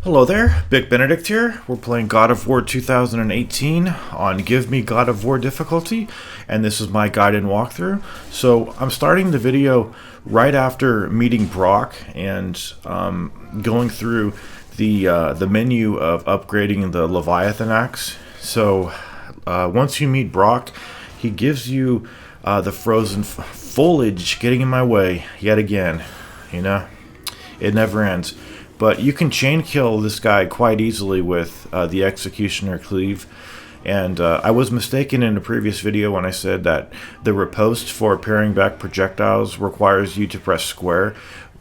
Hello there, Big Benedict here. We're playing God of War 2018 on Give Me God of War difficulty, and this is my guide and walkthrough. So I'm starting the video right after meeting Brock and going through the menu of upgrading the Leviathan axe. So once you meet Brock, he gives you the frozen foliage getting in my way yet again. You know, it never ends. But you can chain kill this guy quite easily with the Executioner Cleave. And I was mistaken in a previous video when I said that the riposte for parrying back projectiles requires you to press square.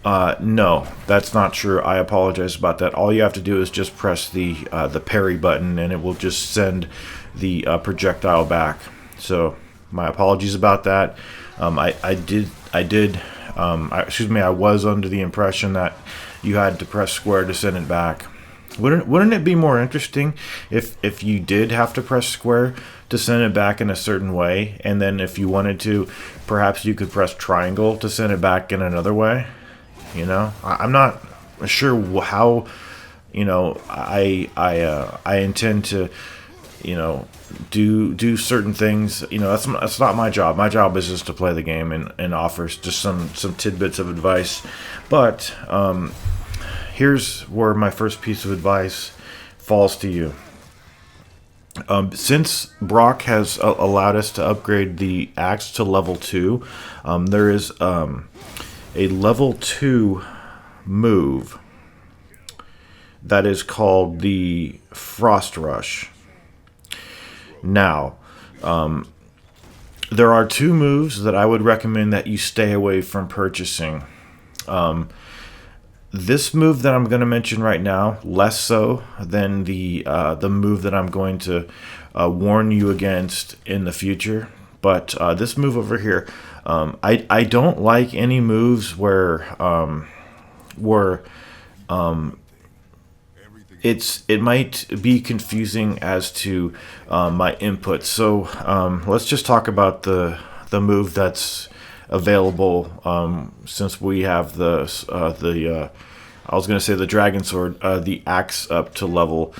No, that's not true. I apologize about that. All you have to do is just press the parry button and it will just send the projectile back. So my apologies about that. I was under the impression that you had to press square to send it back. Wouldn't it be more interesting if you did have to press square to send it back in a certain way, and then if you wanted to, perhaps you could press triangle to send it back in another way? You know, I'm not sure how. You know, I intend to, you know, do certain things. You know, that's not my job. My job is just to play the game and offer just some tidbits of advice. But here's where my first piece of advice falls to you. Since Brock has allowed us to upgrade the axe to level 2, there is a level 2 move that is called the Frost Rush. Now, there are two moves that I would recommend that you stay away from purchasing. This move that I'm going to mention right now, less so than the move that I'm going to warn you against in the future. But this move over here, I don't like any moves where it might be confusing as to my input. So let's just talk about the move that's available since we have I was going to say the Dragon Sword, the axe up to level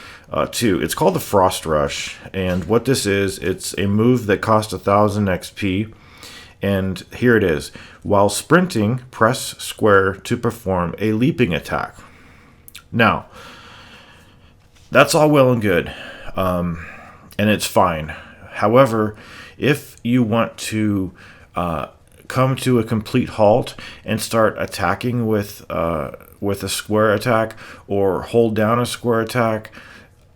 2. It's called the Frost Rush, and what this is, it's a move that costs 1000 XP, and here it is. While sprinting, press square to perform a leaping attack. Now, that's all well and good, and it's fine. However, if you want to come to a complete halt and start attacking with a square attack or hold down a square attack,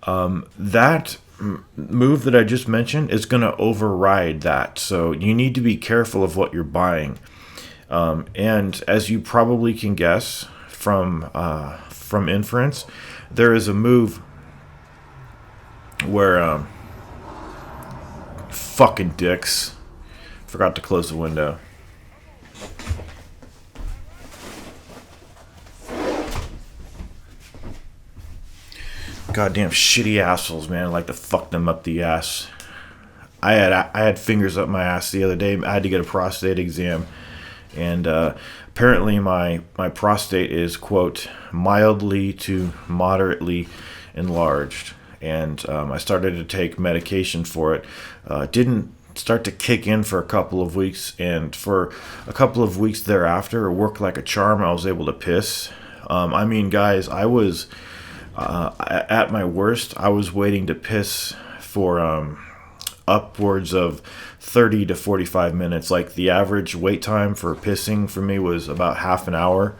that move that I just mentioned is going to override that. So you need to be careful of what you're buying. And as you probably can guess from inference, there is a move where fucking dicks. Forgot to close the window. Goddamn shitty assholes, man. I like to fuck them up the ass. I had fingers up my ass the other day. I had to get a prostate exam, and apparently my prostate is, quote, mildly to moderately enlarged, and I started to take medication for it. Didn't start to kick in for a couple of weeks, and for a couple of weeks thereafter, it worked like a charm. I was able to piss. I mean, guys, I was at my worst. I was waiting to piss for upwards of 30 to 45 minutes. Like, the average wait time for pissing for me was about half an hour.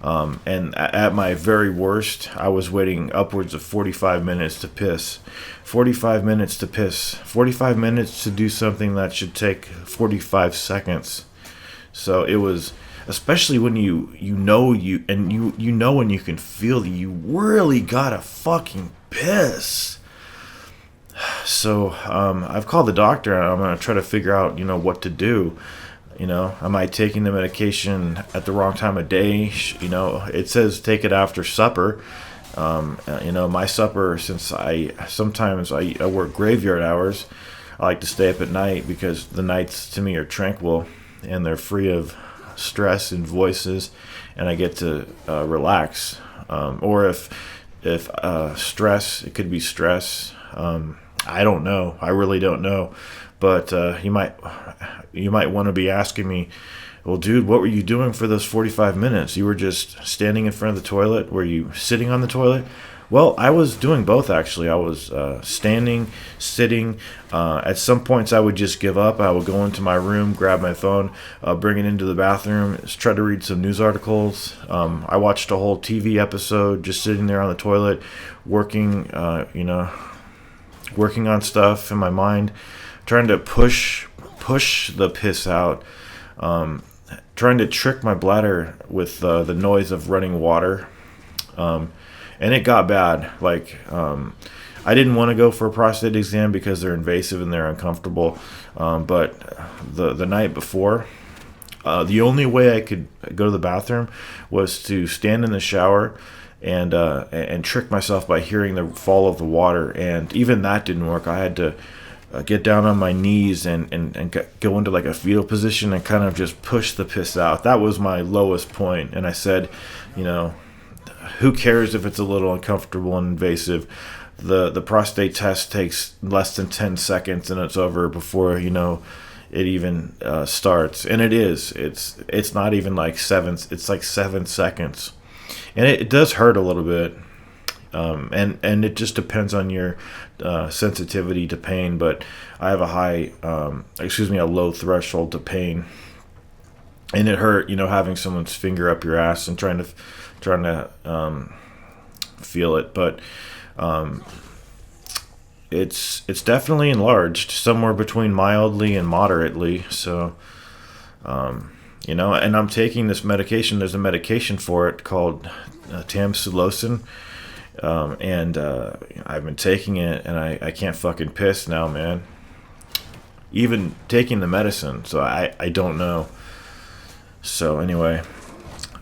And at my very worst, I was waiting upwards of 45 minutes to piss. 45 minutes to piss. 45 minutes to do something that should take 45 seconds. So it was, especially when you know when you can feel that you really gotta fucking piss. So I've called the doctor, and I'm gonna try to figure out, you know, what to do. You know, am I taking the medication at the wrong time of day? You know, it says take it after supper. You know, my supper, since I work graveyard hours, I like to stay up at night because the nights to me are tranquil and they're free of stress and voices, and I get to relax. Or if if stress, it could be stress. I don't know. I really don't know. But you might want to be asking me, well, dude, what were you doing for those 45 minutes? You were just standing in front of the toilet? Were you sitting on the toilet? Well, I was doing both, actually. I was standing, sitting. At some points, I would just give up. I would go into my room, grab my phone, bring it into the bathroom, try to read some news articles. I watched a whole TV episode just sitting there on the toilet, working, working on stuff in my mind, trying to push the piss out, trying to trick my bladder with the noise of running water. And it got bad. Like, I didn't want to go for a prostate exam because they're invasive and they're uncomfortable. But the night before, the only way I could go to the bathroom was to stand in the shower and trick myself by hearing the fall of the water. And even that didn't work. I had to get down on my knees and go into like a fetal position and kind of just push the piss out. That was my lowest point. And I said, who cares if it's a little uncomfortable and invasive? The prostate test takes less than 10 seconds and it's over before it even starts. And it is. It's not even like it's like 7 seconds. And it does hurt a little bit. And it just depends on your sensitivity to pain. But I have a low threshold to pain. And it hurt, having someone's finger up your ass and trying to feel it. But it's definitely enlarged, somewhere between mildly and moderately. So, and I'm taking this medication. There's a medication for it called tamsulosin. And I've been taking it, and I can't fucking piss now, man. Even taking the medicine, so I don't know. So anyway,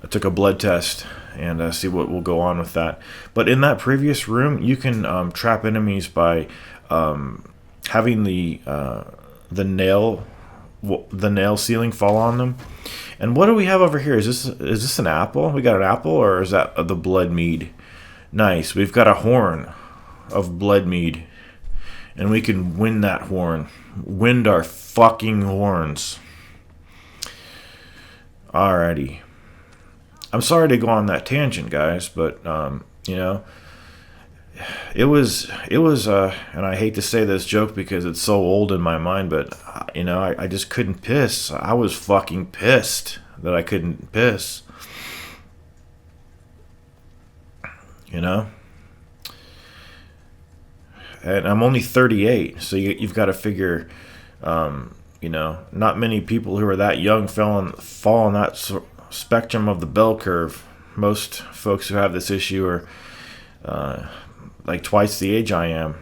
I took a blood test and see what will go on with that. But in that previous room, you can trap enemies by having the nail ceiling fall on them. And what do we have over here? Is this an apple? We got an apple, or is that the blood mead? Nice. We've got a horn of blood mead, and we can wind that horn. Wind our fucking horns. Alrighty. I'm sorry to go on that tangent, guys, but it was, and I hate to say this joke because it's so old in my mind, but I just couldn't piss. I was fucking pissed that I couldn't piss. And I'm only 38, so you've got to figure, not many people who are that young fall on that spectrum of the bell curve. Most folks who have this issue are like twice the age I am.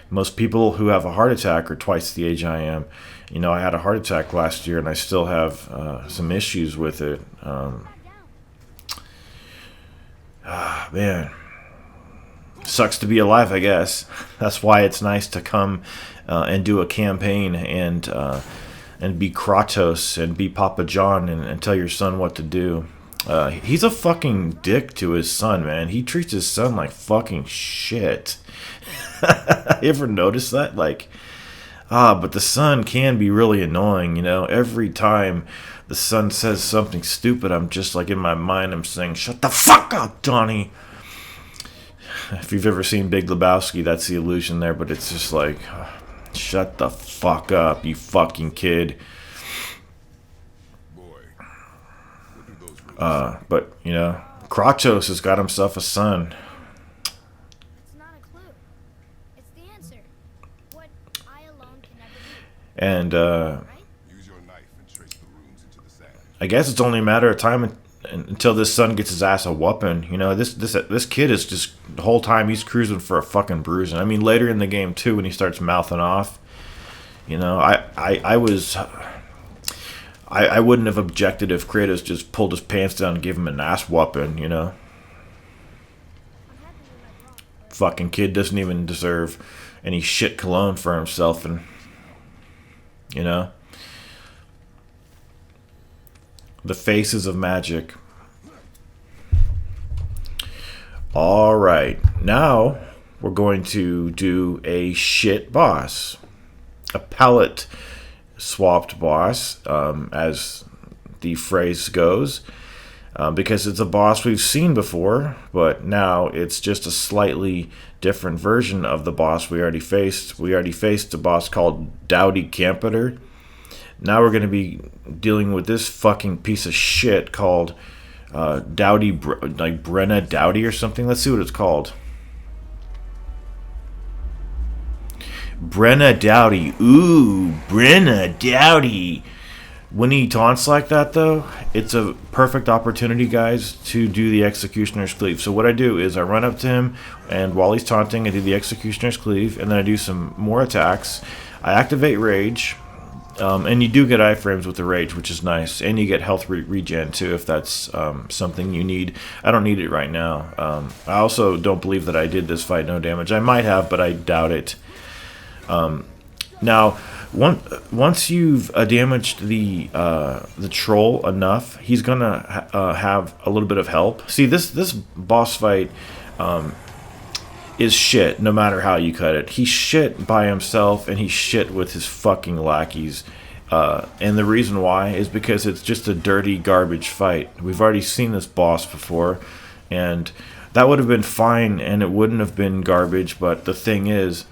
Most people who have a heart attack are twice the age I am. I had a heart attack last year, and I still have some issues with it. Man, sucks to be alive, I guess. That's why it's nice to come and do a campaign and be Kratos and be Papa John and tell your son what to do. He's a fucking dick to his son, man. He treats his son like fucking shit. You ever notice that? But the son can be really annoying, Every time the son says something stupid, I'm just like, in my mind, I'm saying, shut the fuck up, Donnie. If you've ever seen Big Lebowski, that's the illusion there, but it's just like, shut the fuck up, you fucking kid. But, Kratos has got himself a son. It's not a clue. It's the answer. What I alone can never do. And, Use your knife and trace the runes into the sand. I guess it's only a matter of time until this son gets his ass a whooping. This kid is just, the whole time he's cruising for a fucking bruising. I mean, later in the game, too, when he starts mouthing off, I wouldn't have objected if Kratos just pulled his pants down and gave him an ass whooping, Fucking kid doesn't even deserve any shit cologne for himself, and, The faces of magic. Alright, now we're going to do a shit boss. A palette swapped boss, as the phrase goes. Because it's a boss we've seen before, but now it's just a slightly different version of the boss we already faced. We already faced a boss called Daudi Campeter. Now we're going to be dealing with this fucking piece of shit called Brenna Daudi or something. Let's see what it's called. Brenna Daudi. Ooh, Brenna Daudi. When he taunts like that, though, it's a perfect opportunity, guys, to do the Executioner's Cleave. So what I do is I run up to him, and while he's taunting, I do the Executioner's Cleave, and then I do some more attacks. I activate Rage, and you do get iframes with the Rage, which is nice, and you get health regen, too, if that's something you need. I don't need it right now. I also don't believe that I did this fight no damage. I might have, but I doubt it. Now, once you've damaged the troll enough, he's gonna have a little bit of help. See, this boss fight is shit no matter how you cut it. He's shit by himself, and he's shit with his fucking lackeys. And the reason why is because it's just a dirty garbage fight. We've already seen this boss before, and that would have been fine, and it wouldn't have been garbage. But the thing is,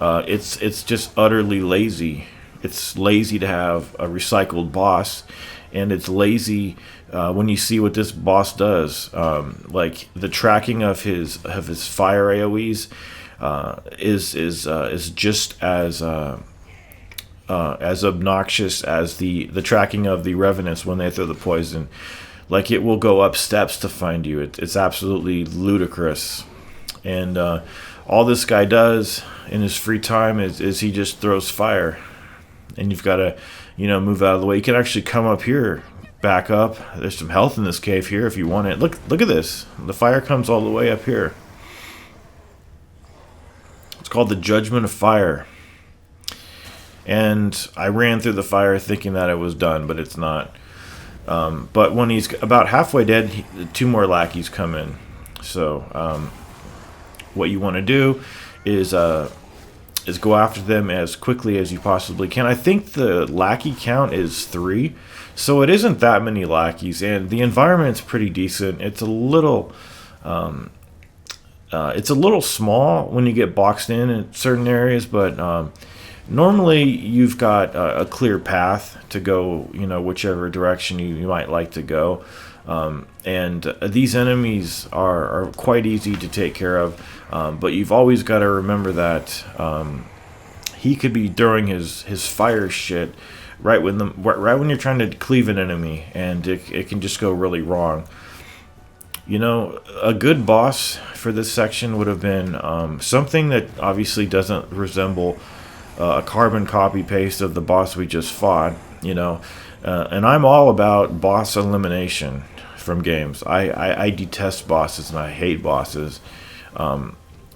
it's just utterly lazy. It's lazy to have a recycled boss, and it's lazy when you see what this boss does. Like the tracking of his fire AOE's is just as obnoxious as the tracking of the revenants when they throw the poison. Like, it will go up steps to find you. It's absolutely ludicrous. And all this guy does in his free time is he just throws fire, and you've got to, move out of the way. You can actually come up here, back up. There's some health in this cave here if you want it. Look at this. The fire comes all the way up here. It's called the Judgment of Fire. And I ran through the fire thinking that it was done, but it's not. But when he's about halfway dead, two more lackeys come in. So what you want to do is go after them as quickly as you possibly can. I think the lackey count is 3, so it isn't that many lackeys, and the environment's pretty decent. It's a little small when you get boxed in certain areas, but normally you've got a clear path to go, whichever direction you might like to go. And these enemies are quite easy to take care of, but you've always got to remember that he could be throwing his fire shit right when you're trying to cleave an enemy, and it can just go really wrong. A good boss for this section would have been something that obviously doesn't resemble a carbon copy paste of the boss we just fought. And I'm all about boss elimination from games. I detest bosses, and I hate bosses.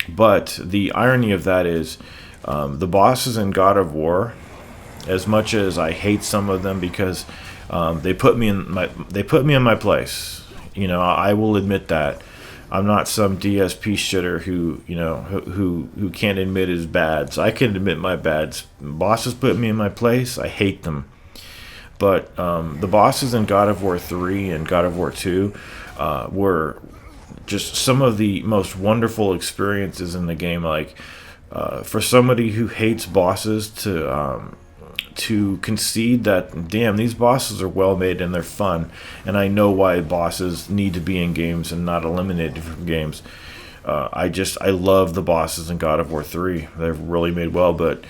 But the irony of that is the bosses in God of War, as much as I hate some of them because they put me in my place. I will admit that. I'm not some DSP shitter who can't admit his bads. I can admit my bads. Bosses put me in my place. I hate them. But the bosses in God of War 3 and God of War 2 were just some of the most wonderful experiences in the game. Like, for somebody who hates bosses to concede that, damn, these bosses are well made and they're fun, and I know why bosses need to be in games and not eliminated from games. I love the bosses in God of War 3. They're really made well, but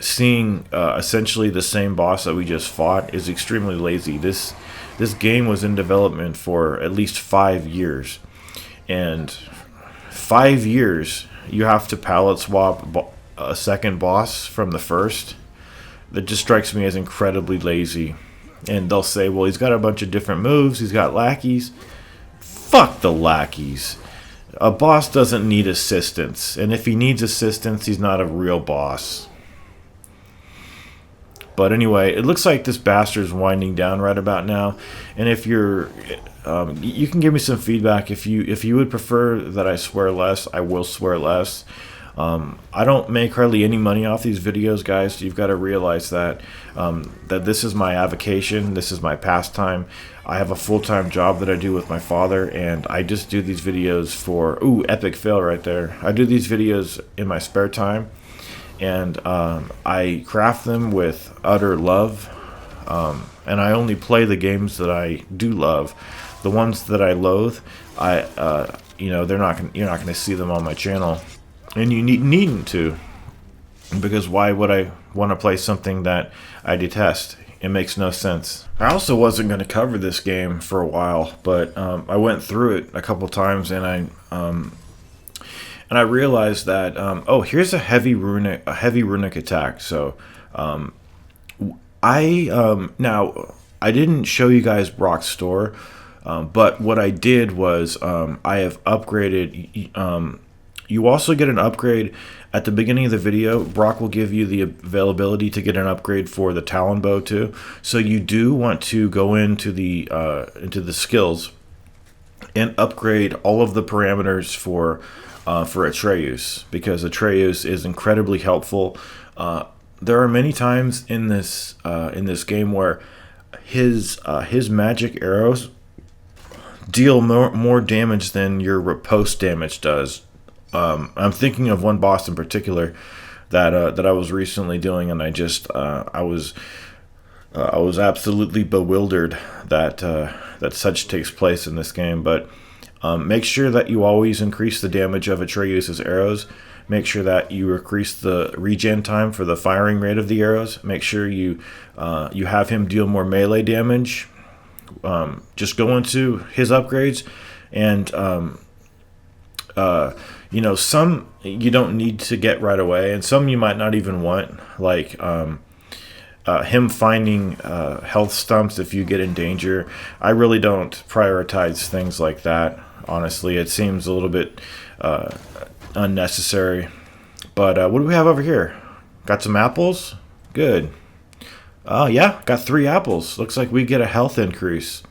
seeing essentially the same boss that we just fought is extremely lazy. This game was in development for at least 5 years, and 5 years you have to palette swap a second boss from the first. That just strikes me as incredibly lazy. And they'll say, well, he's got a bunch of different moves, he's got lackeys. Fuck the lackeys. A boss doesn't need assistance, and if he needs assistance, he's not a real boss. But anyway, it looks like this bastard's winding down right about now, and if you're You can give me some feedback. If you would prefer that I swear less, I will swear less. I don't make hardly any money off these videos, guys. You've got to realize that that this is my avocation. This is my pastime. I have a full-time job that I do with my father, and I just do these videos for... Ooh, epic fail right there. I do these videos in my spare time, and I craft them with utter love. And I only play the games that I do love. The ones that I loathe, you're not going to see them on my channel. And you needn't to, because why would I want to play something that I detest? It makes no sense. I also wasn't going to cover this game for a while, but I went through it a couple times, and I realized that here's a heavy runic attack. So now I didn't show you guys Brock's store, but what I did was I have upgraded. You also get an upgrade at the beginning of the video. Brock will give you the availability to get an upgrade for the Talon bow too. So you do want to go into the skills and upgrade all of the parameters for Atreus, because Atreus is incredibly helpful. There are many times in this game where his magic arrows deal more damage than your riposte damage does. I'm thinking of one boss in particular that I was recently doing, and I was absolutely bewildered that such takes place in this game. But make sure that you always increase the damage of Atreus' arrows. Make sure that you increase the regen time for the firing rate of the arrows. Make sure you have him deal more melee damage. Just go into his upgrades, and some you don't need to get right away, and some you might not even want, like him finding health stumps if you get in danger. I really don't prioritize things like that, honestly. It seems a little bit unnecessary. But what do we have over here? Got some apples? Good. Yeah, got 3 apples. Looks like we get a health increase.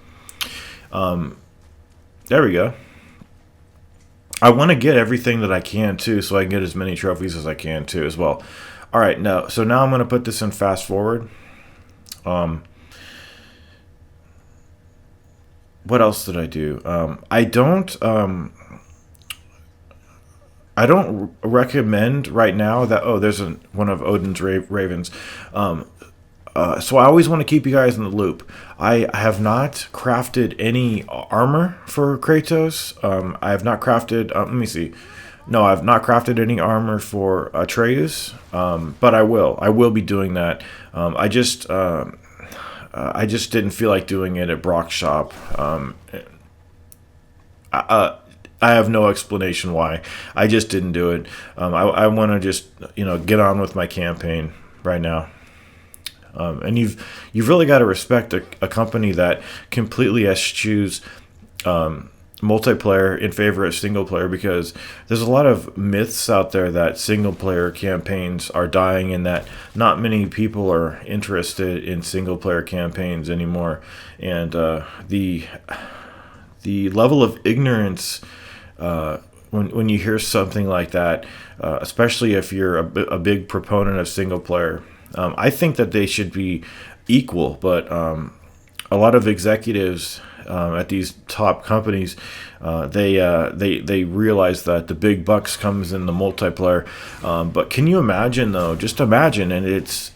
There we go. I want to get everything that I can too, so I can get as many trophies as I can too as well. All right, so now I'm going to put this in fast forward. What else did I do? I don't recommend right now that there's one of Odin's ravens. So I always want to keep you guys in the loop. I have not crafted any armor for Kratos. I have not crafted. Let me see. No, I've not crafted any armor for Atreus. But I will. I will be doing that. I just didn't feel like doing it at Brock's shop. I have no explanation why. I just didn't do it. I want to just get on with my campaign right now. And you've really got to respect a company that completely eschews multiplayer in favor of single player, because there's a lot of myths out there that single player campaigns are dying, and that not many people are interested in single player campaigns anymore. And the level of ignorance when you hear something like that, especially if you're a big proponent of single player. I think that they should be equal, but a lot of executives at these top companies, they realize that the big bucks comes in the multiplayer. But can you imagine though? Just imagine, and it's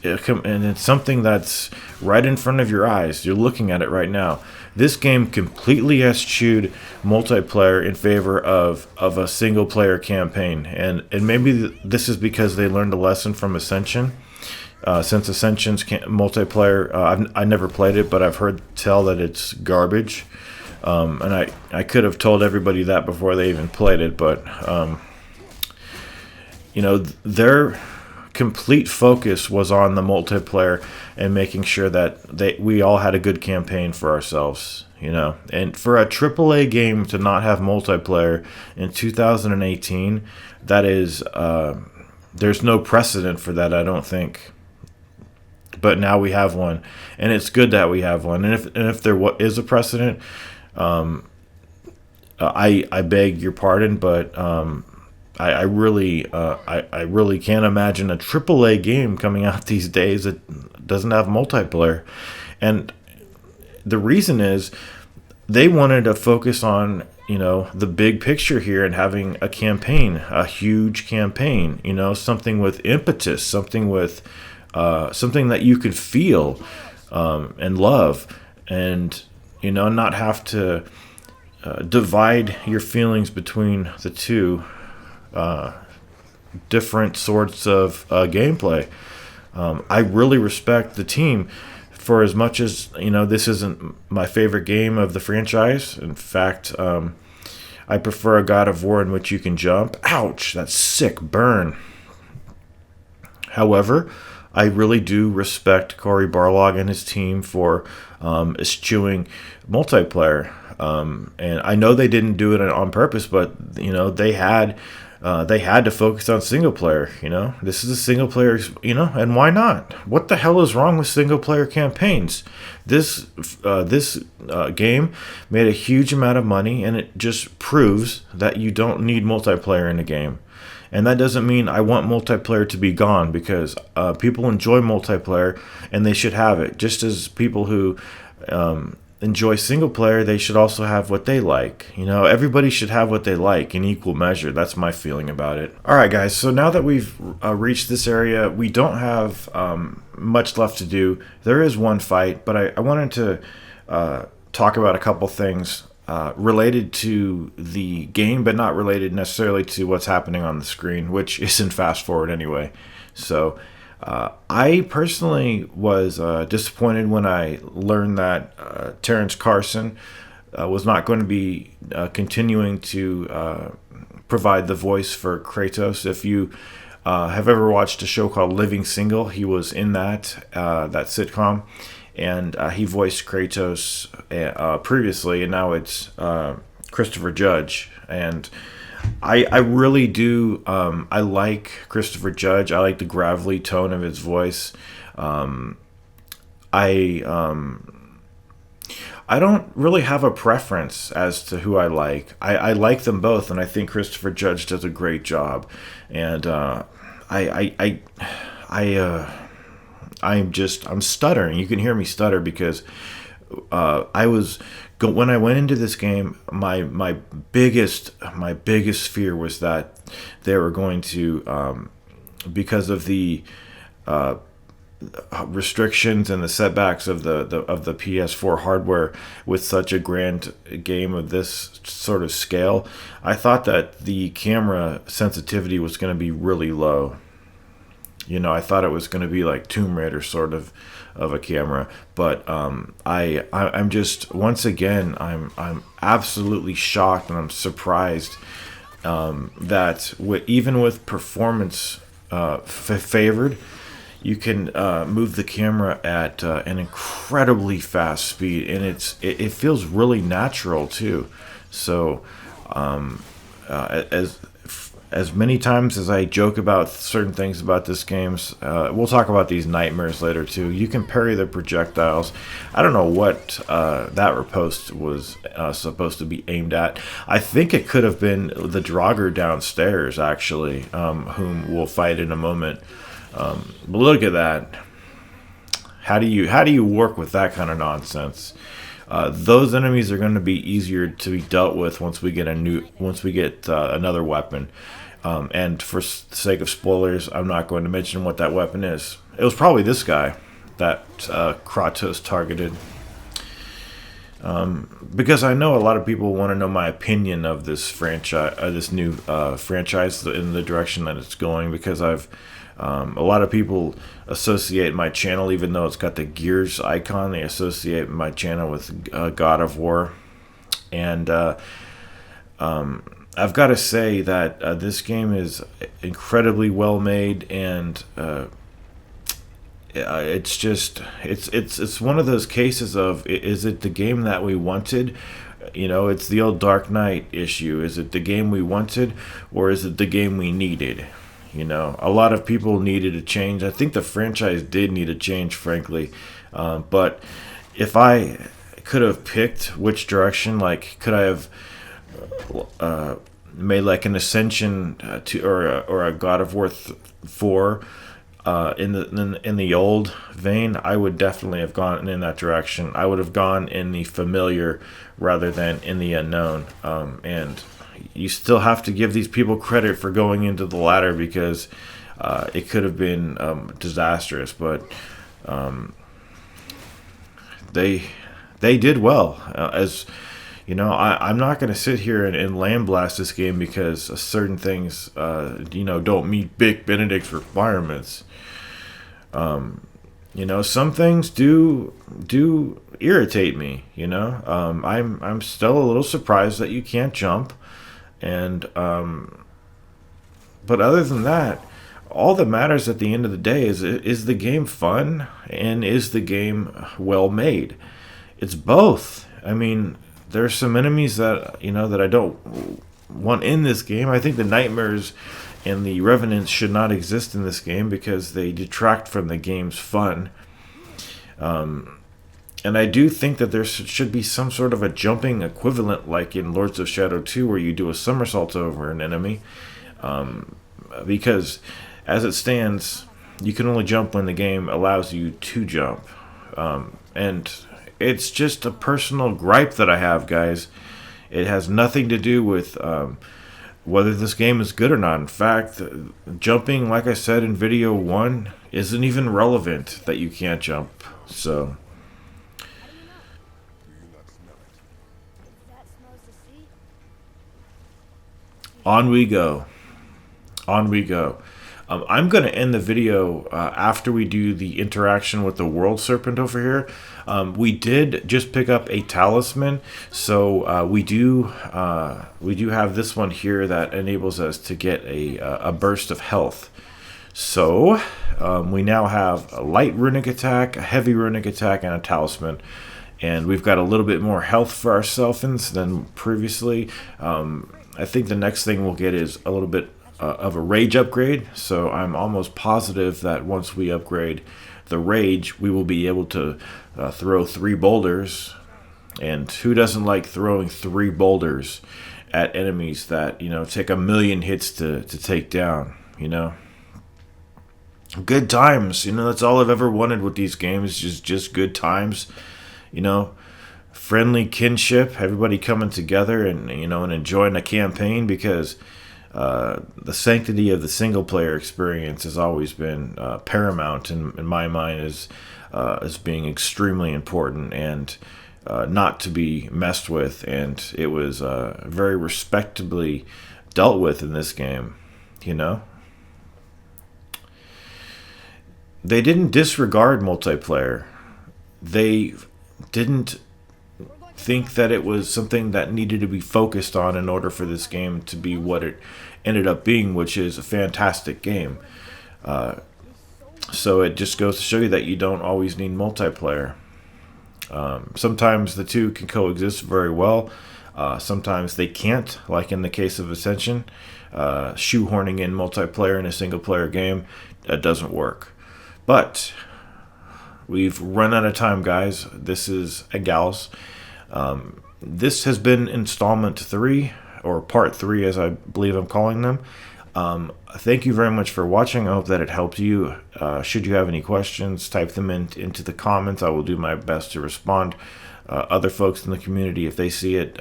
something that's right in front of your eyes. You're looking at it right now. This game completely eschewed multiplayer in favor of a single player campaign, and maybe this is because they learned a lesson from Ascension. Since Ascension's multiplayer, I never played it, but I've heard tell that it's garbage. And I could have told everybody that before they even played it, but their complete focus was on the multiplayer and making sure that we all had a good campaign for ourselves. And for a AAA game to not have multiplayer in 2018, that is, there's no precedent for that, I don't think. But now we have one, and it's good that we have one. And if there is a precedent, I beg your pardon, but I really can't imagine a AAA game coming out these days that doesn't have multiplayer. And the reason is they wanted to focus on, the big picture here and having a campaign, a huge campaign, something with impetus, something with something that you could feel and love, and not have to divide your feelings between the two different sorts of gameplay. I really respect the team for as much as, this isn't my favorite game of the franchise. In fact, I prefer a God of War in which you can jump. Ouch, that's sick burn. However, I really do respect Cory Barlog and his team for eschewing multiplayer. And I know they didn't do it on purpose, but they had to focus on single player. This is a single player, and why not? What the hell is wrong with single player campaigns? This game made a huge amount of money, and it just proves that you don't need multiplayer in a game. And that doesn't mean I want multiplayer to be gone, because people enjoy multiplayer and they should have it. Just as people who enjoy single player, they should also have what they like. Everybody should have what they like in equal measure. That's my feeling about it. All right, guys. So now that we've reached this area, we don't have much left to do. There is one fight, but I wanted to talk about a couple things related to the game, but not related necessarily to what's happening on the screen, which isn't fast forward anyway. So I personally was disappointed when I learned that Terrence Carson was not going to be continuing to provide the voice for Kratos. If you have ever watched a show called Living Single, he was in that sitcom. And he voiced Kratos previously, and now it's Christopher Judge. And I really do. I like Christopher Judge. I like the gravelly tone of his voice. I don't really have a preference as to who I like. I like them both, and I think Christopher Judge does a great job. And I'm stuttering. You can hear me stutter because when I went into this game, my biggest fear was that they were going to, because of the restrictions and the setbacks of the PS4 hardware with such a grand game of this sort of scale, I thought that the camera sensitivity was going to be really low. I thought it was going to be like Tomb Raider sort of a camera, but I'm just, once again, I'm absolutely shocked, and I'm surprised that even with performance favored, you can move the camera at an incredibly fast speed, and it feels really natural too. So as many times as I joke about certain things about this game, we'll talk about these nightmares later too. You can parry the projectiles. I don't know what that riposte was supposed to be aimed at. I think it could have been the Draugr downstairs, actually, whom we'll fight in a moment. But look at that. How do you work with that kind of nonsense? Those enemies are going to be easier to be dealt with once we get another weapon. And for sake of spoilers, I'm not going to mention what that weapon is. It was probably this guy that Kratos targeted. Because I know a lot of people want to know my opinion of this franchise, this new franchise, in the direction that it's going. Because a lot of people associate my channel, even though it's got the Gears icon, they associate my channel with God of War. And I've got to say that this game is incredibly well made, and it's one of those cases of, is it the game that we wanted? It's the old Dark Knight issue. Is it the game we wanted, or is it the game we needed? A lot of people needed a change. I think the franchise did need a change, frankly. But if I could have picked which direction. Like, could I have made like an Ascension or a God of War 4 in the old vein? I would definitely have gone in that direction. I would have gone in the familiar rather than in the unknown. And you still have to give these people credit for going into the latter, because it could have been disastrous. But they did well. As you know, I'm not going to sit here and lambaste this game because certain things, don't meet Big Benedict's requirements. Some things do irritate me. I'm still a little surprised that you can't jump, and but other than that, all that matters at the end of the day is the game fun, and is the game well made? It's both. I mean, there's some enemies that that I don't want in this game. I think the nightmares and the revenants should not exist in this game because they detract from the game's fun. And I do think that there should be some sort of a jumping equivalent, like in Lords of Shadow 2, where you do a somersault over an enemy. Because as it stands, you can only jump when the game allows you to jump. And it's just a personal gripe that I have, guys. It has nothing to do with whether this game is good or not. In fact, jumping, like I said in video 1, isn't even relevant that you can't jump. So Do you not smell it? If that smells the sea, on we go. On we go. I'm going to end the video after we do the interaction with the world serpent over here. We did just pick up a talisman, so we do have this one here that enables us to get a burst of health. So we now have a light runic attack, a heavy runic attack, and a talisman. And we've got a little bit more health for ourselves than previously. I think the next thing we'll get is a little bit of a rage upgrade. So I'm almost positive that once we upgrade the rage, we will be able to throw 3 boulders. And who doesn't like throwing 3 boulders at enemies that, take 1,000,000 hits to take down, Good times, that's all I've ever wanted with these games, just good times, friendly kinship, everybody coming together and enjoying a campaign, because the sanctity of the single player experience has always been paramount in my mind, as being extremely important and not to be messed with. And it was very respectably dealt with in this game. They didn't disregard multiplayer. They didn't think that it was something that needed to be focused on in order for this game to be what it ended up being, which is a fantastic game. So it just goes to show you that you don't always need multiplayer. Sometimes the two can coexist very well. Sometimes they can't, like in the case of Ascension. Shoehorning in multiplayer in a single player game, that doesn't work. But we've run out of time, guys. This is a gals. This has been installment 3, or part 3, as I believe I'm calling them. Thank you very much for watching. I hope that it helped you. Should you have any questions, type them into the comments. I will do my best to respond. Other folks in the community, if they see it,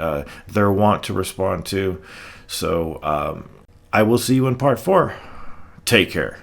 they'll want to respond too. So I will see you in part 4. Take care.